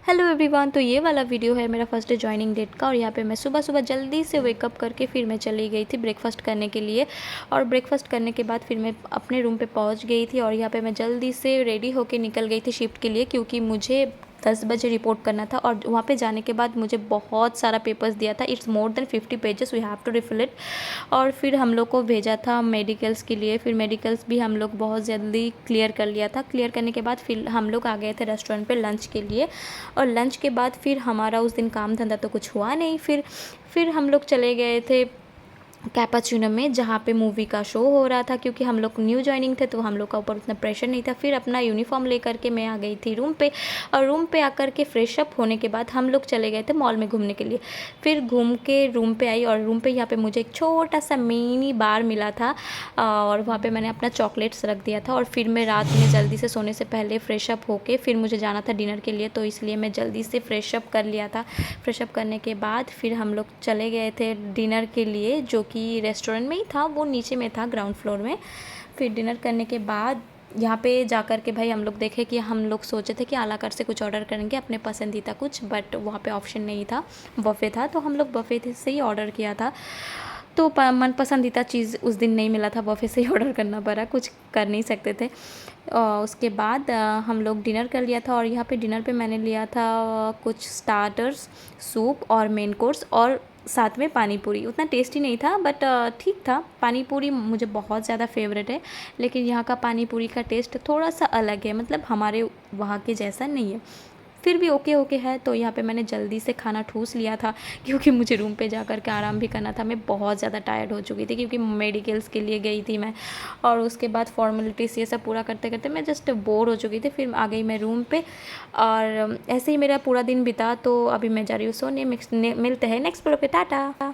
Hello everyone. तो ये वाला वीडियो है मेरा फर्स्ट डे ज्वाइनिंग डेट का और यहाँ पे मैं सुबह सुबह जल्दी से वेकअप करके फिर मैं चली गई थी ब्रेकफास्ट करने के लिए। और ब्रेकफास्ट करने के बाद फिर मैं अपने रूम पे पहुँच गई थी और यहाँ पे मैं जल्दी से रेडी होके निकल गई थी शिफ्ट के लिए, क्योंकि मुझे 10 बजे रिपोर्ट करना था। और वहाँ पे जाने के बाद मुझे बहुत सारा पेपर्स दिया था, it's more than 50 pages, we have to refill it. और फिर हम लोग को भेजा था मेडिकल्स के लिए। फिर मेडिकल्स भी हम लोग बहुत जल्दी क्लियर कर लिया था। क्लियर करने के बाद फिर हम लोग आ गए थे रेस्टोरेंट पे लंच के लिए। और लंच के बाद फिर हमारा उस दिन काम धंधा तो कुछ हुआ नहीं। फिर हम लोग चले गए थे कैपाचिनो में, जहाँ पे मूवी का शो हो रहा था। क्योंकि हम लोग न्यू ज्वाइनिंग थे तो हम लोग का ऊपर उतना प्रेशर नहीं था। फिर अपना यूनिफॉर्म लेकर के मैं आ गई थी रूम पे। और रूम पे आकर के फ्रेश अप होने के बाद हम लोग चले गए थे मॉल में घूमने के लिए। फिर घूम के रूम पे आई और रूम पे यहाँ पे मुझे एक छोटा सा मिनी बार मिला था और वहाँ पे मैंने अपना चॉकलेट्स रख दिया था। और फिर मैं रात में जल्दी से सोने से पहले फ्रेश अप होके फिर मुझे जाना था डिनर के लिए, तो इसलिए मैं जल्दी से फ्रेश अप कर लिया था। फ्रेश अप करने के बाद फिर हम लोग चले गए थे डिनर के लिए, जो कि रेस्टोरेंट में ही था, वो नीचे में था ग्राउंड फ्लोर में। फिर डिनर करने के बाद यहाँ पे जाकर के भाई हम लोग देखे कि हम लोग सोचे थे कि आला कार्ट से कुछ ऑर्डर करेंगे अपने पसंदीदा कुछ, बट वहाँ पे ऑप्शन नहीं था, बफ़े था। तो हम लोग बफ़े से ही ऑर्डर किया था। तो मन पसंदीदा चीज़ उस दिन नहीं मिला था, बफ़े से ही ऑर्डर करना पड़ा, कुछ कर नहीं सकते थे। उसके बाद हम लोग डिनर कर लिया था। और यहाँ पे डिनर पे मैंने लिया था कुछ स्टार्टर्स, सूप और मेन कोर्स, और साथ में पानी पूरी। उतना टेस्टी नहीं था बट ठीक था। पानी पूरी मुझे बहुत ज़्यादा फेवरेट है, लेकिन यहाँ का पानी पूरी का टेस्ट थोड़ा सा अलग है, मतलब हमारे वहाँ के जैसा नहीं है। फिर भी ओके ओके है। तो यहाँ पे मैंने जल्दी से खाना ठूस लिया था, क्योंकि मुझे रूम पे जा कर के आराम भी करना था। मैं बहुत ज़्यादा टायर्ड हो चुकी थी, क्योंकि मेडिकल्स के लिए गई थी मैं। और उसके बाद फॉर्मेलिटीज़ ये सब पूरा करते करते मैं जस्ट बोर हो चुकी थी। फिर आ गई मैं रूम पे और ऐसे ही मेरा पूरा दिन बीता। तो अभी मैं जा रही हूँ सोने। मिलते हैं नेक्स्ट ब्लॉग पे। टाटा।